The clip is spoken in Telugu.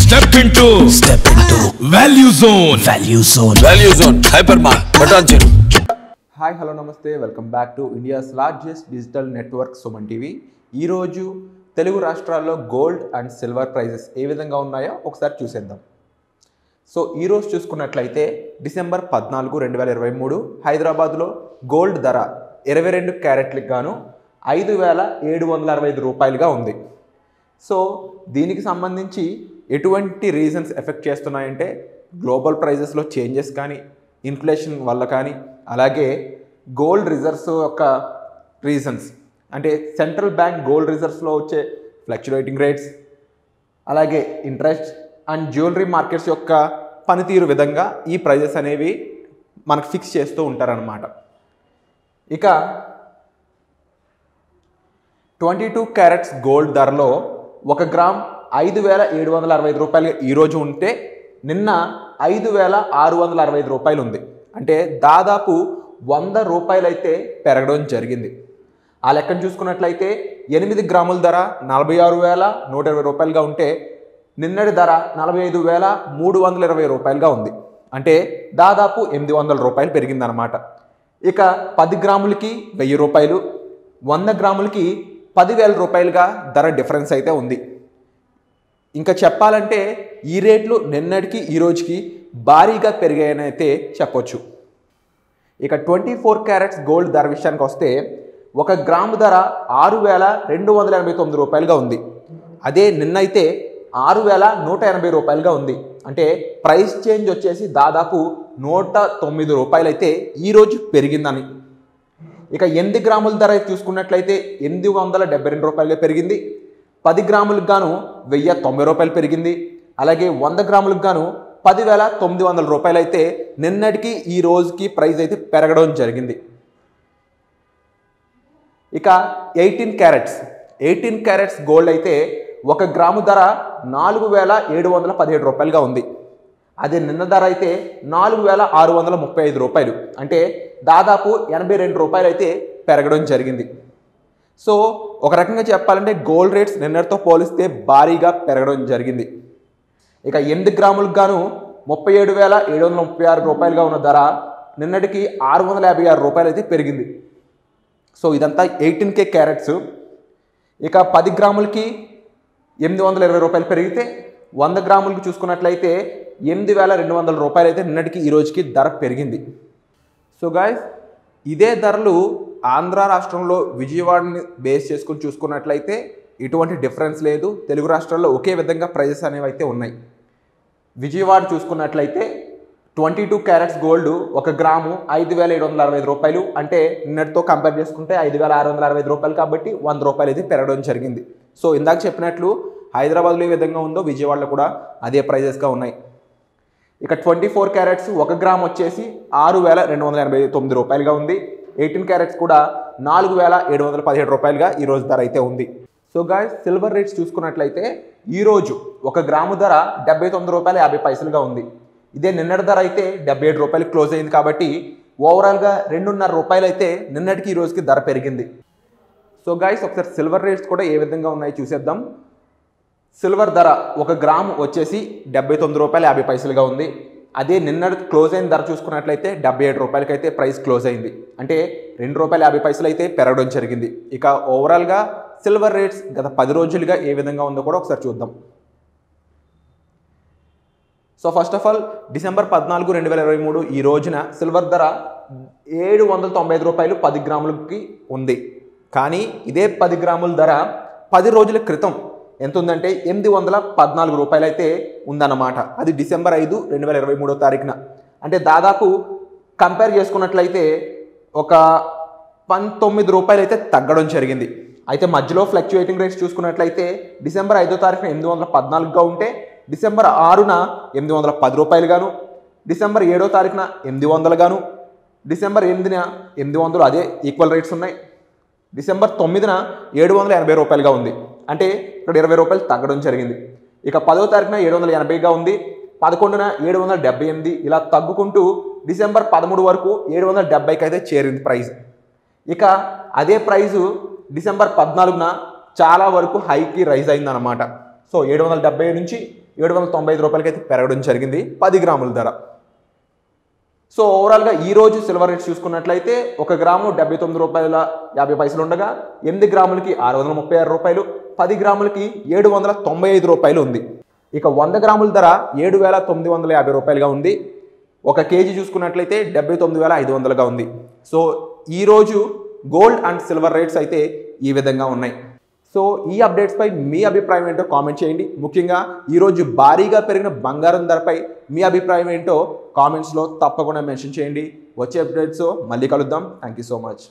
Step into Value Zone. Value Zone. Hypermart. Button. Hi, hello, namaste. Welcome back to India's largest digital network, Suman TV. ఈ రోజు తెలుగు రాష్ట్రాల్లో గోల్డ్ అండ్ సిల్వర్ ప్రైజెస్ ఏ విధంగా ఉన్నాయో ఒకసారి చూసేద్దాం. సో ఈ రోజు చూసుకున్నట్లయితే డిసెంబర్ 14, 2023 హైదరాబాద్లో గోల్డ్ ధర 22 క్యారెట్లకు గాను 5,765 రూపాయలుగా ఉంది. సో దీనికి సంబంధించి ఎటువంటి రీజన్స్ ఎఫెక్ట్ చేస్తున్నాయంటే గ్లోబల్ ప్రైజెస్లో చేంజెస్ కానీ, ఇన్ఫ్లేషన్ వల్ల కానీ, అలాగే గోల్డ్ రిజర్వ్స్ యొక్క రీజన్స్ అంటే సెంట్రల్ బ్యాంక్ గోల్డ్ రిజర్వ్స్లో వచ్చే ఫ్లక్చుయేటింగ్ రేట్స్, అలాగే ఇంట్రెస్ట్ అండ్ జ్యువెలరీ మార్కెట్స్ యొక్క పనితీరు విధంగా ఈ ప్రైజెస్ అనేవి మనకు ఫిక్స్ చేస్తూ ఉంటారన్నమాట. ఇక 22 క్యారెట్స్ గోల్డ్ ధరలో 1 గ్రామ్ 5,765 రూపాయలు ఈరోజు ఉంటే నిన్న 5,665 రూపాయలు ఉంది. అంటే దాదాపు 100 రూపాయలు అయితే పెరగడం జరిగింది. ఆ లెక్కను చూసుకున్నట్లయితే 8 గ్రాముల ధర 46,120 రూపాయలుగా ఉంటే నిన్నటి ధర 45,320 రూపాయలుగా ఉంది. అంటే దాదాపు 800 రూపాయలు పెరిగిందనమాట. ఇక 10 గ్రాములకి 1000 రూపాయలు, 100 గ్రాములకి 10,000 రూపాయలుగా ధర డిఫరెన్స్ అయితే ఉంది. ఇంకా చెప్పాలంటే ఈ రేట్లు నిన్నటికి ఈ రోజుకి భారీగా పెరిగాయని అయితే చెప్పొచ్చు. ఇక 24 క్యారెట్స్ గోల్డ్ ధర విషయానికి వస్తే 1 గ్రాము ధర 6,289 రూపాయలుగా ఉంది. అదే నిన్నైతే 6,180 రూపాయలుగా ఉంది. అంటే ప్రైస్ చేంజ్ వచ్చేసి దాదాపు 109 రూపాయలు అయితే ఈరోజు పెరిగిందని. ఇక 8 గ్రాముల ధర చూసుకున్నట్లయితే 872 రూపాయలుగా పెరిగింది. 10 గ్రాములకు గాను 1,090 రూపాయలు పెరిగింది. అలాగే 100 గ్రాములకు గాను 10,900 రూపాయలు అయితే నిన్నటికి ఈ రోజుకి ప్రైస్ అయితే పెరగడం జరిగింది. ఇక 18 క్యారెట్స్ గోల్డ్ అయితే 1 గ్రాము ధర 4,717 రూపాయలుగా ఉంది. అదే నిన్న ధర అయితే 4,635 రూపాయలు. అంటే దాదాపు 82 రూపాయలు అయితే పెరగడం జరిగింది. సో ఒక రకంగా చెప్పాలంటే గోల్డ్ రేట్స్ నిన్నటితో పోలిస్తే భారీగా పెరగడం జరిగింది. ఇక 8 గ్రాములకు గాను 37,736 రూపాయలుగా ఉన్న ధర నిన్నటికి 656 రూపాయలు అయితే పెరిగింది. సో ఇదంతా 18K క్యారెట్స్. ఇక 10 గ్రాములకి 820 రూపాయలు పెరిగితే 100 గ్రాములకి చూసుకున్నట్లయితే 8,200 రూపాయలు అయితే నిన్నటికి ఈ రోజుకి ధర పెరిగింది. సో గాయస్, ఇదే ధరలు ఆంధ్ర రాష్ట్రంలో విజయవాడని బేస్ చేసుకుని చూసుకున్నట్లయితే ఎటువంటి డిఫరెన్స్ లేదు. తెలుగు రాష్ట్రాల్లో ఒకే విధంగా ప్రైజెస్ అనేవి అయితే ఉన్నాయి. విజయవాడ చూసుకున్నట్లయితే 22 క్యారెట్స్ గోల్డ్ 1 గ్రాము 5,765 రూపాయలు. అంటే నిన్నటితో కంపేర్ చేసుకుంటే 5,665 రూపాయలు, కాబట్టి 100 రూపాయలు అయితే పెరగడం జరిగింది. సో ఇందాక చెప్పినట్లు హైదరాబాద్లో ఏ విధంగా ఉందో విజయవాడలో కూడా అదే ప్రైజెస్గా ఉన్నాయి. ఇక 24 క్యారెట్స్ 1 గ్రామ్ వచ్చేసి 6,289 రూపాయలుగా ఉంది. 18 క్యారెట్స్ కూడా 4,717 రూపాయలుగా ఈరోజు ధర అయితే ఉంది. సో గాయస్, సిల్వర్ రేట్స్ చూసుకున్నట్లయితే ఈరోజు 1 గ్రాము ధర 79 రూపాయలు 50 పైసలుగా ఉంది. ఇదే నిన్నటి ధర అయితే 77 రూపాయలు క్లోజ్ అయింది. కాబట్టి ఓవరాల్గా 2.5 రూపాయలు అయితే నిన్నటికి ఈ రోజుకి ధర పెరిగింది. సో గాయస్, ఒకసారి సిల్వర్ రేట్స్ కూడా ఏ విధంగా ఉన్నాయో చూసేద్దాం. సిల్వర్ ధర 1 గ్రాము వచ్చేసి 79 రూపాయలు 50 పైసలుగా ఉంది. అదే నిన్న క్లోజ్ అయిన ధర చూసుకున్నట్లయితే 77 రూపాయలకి అయితే ప్రైస్ క్లోజ్ అయింది. అంటే 2 రూపాయలు 50 పైసలు అయితే పెరగడం జరిగింది. ఇక ఓవరాల్గా సిల్వర్ రేట్స్ గత 10 రోజులుగా ఏ విధంగా ఉందో కూడా ఒకసారి చూద్దాం. So first of all December 14, 2023 ఈ రోజున సిల్వర్ ధర 795 రూపాయలు 10 గ్రాములకి ఉంది. కానీ ఇదే 10 గ్రాముల ధర 10 రోజుల క్రితం ఎంత ఉందంటే 814 రూపాయలు అయితే ఉందన్నమాట. అది డిసెంబర్ 5, 2023 తారీఖున. అంటే దాదాపు కంపేర్ చేసుకున్నట్లయితే ఒక 19 రూపాయలు అయితే తగ్గడం జరిగింది. అయితే మధ్యలో ఫ్లక్చుయేటింగ్ రేట్స్ చూసుకున్నట్లయితే డిసెంబర్ 5వ తారీఖున 814గా ఉంటే డిసెంబర్ 6న 810 రూపాయలు గాను, డిసెంబర్ 7వ తారీఖున 800 గాను, డిసెంబర్ 8న 800 అదే ఈక్వల్ రేట్స్ ఉన్నాయి. డిసెంబర్ 9న 780 రూపాయలుగా ఉంది. అంటే ఇక్కడ 20 రూపాయలు తగ్గడం జరిగింది. ఇక 10వ తారీఖున 780గా ఉంది, 11న 778, ఇలా తగ్గుకుంటూ డిసెంబర్ 13 వరకు 770కి అయితే చేరింది ప్రైస్. ఇక అదే ప్రైజు డిసెంబర్ 14న చాలా వరకు హైకి రైజ్ అయిందన్నమాట. సో 770 నుంచి 795 రూపాయలకి అయితే పెరగడం జరిగింది 10 గ్రాముల ధర. సో ఓవరాల్గా ఈ రోజు సిల్వర్ రేట్స్ చూసుకున్నట్లయితే 1 గ్రాము 79 రూపాయల 50 పైసలు ఉండగా 8 గ్రాములకి 636 రూపాయలు, 10 గ్రాములకి 795 రూపాయలు ఉంది. ఇక 100 గ్రాముల ధర 7,950 రూపాయలుగా ఉంది. 1 కేజీ చూసుకున్నట్లయితే 79,500గా ఉంది. సో ఈరోజు గోల్డ్ అండ్ సిల్వర్ రేట్స్ అయితే ఈ విధంగా ఉన్నాయి. సో ఈ అప్డేట్స్పై మీ అభిప్రాయం ఏంటో కామెంట్ చేయండి. ముఖ్యంగా ఈరోజు భారీగా పెరిగిన బంగారం ధరపై మీ అభిప్రాయం ఏంటో కామెంట్స్లో తప్పకుండా మెన్షన్ చేయండి. వచ్చే అప్డేట్స్ మళ్ళీ కలుద్దాం. Thank you so much.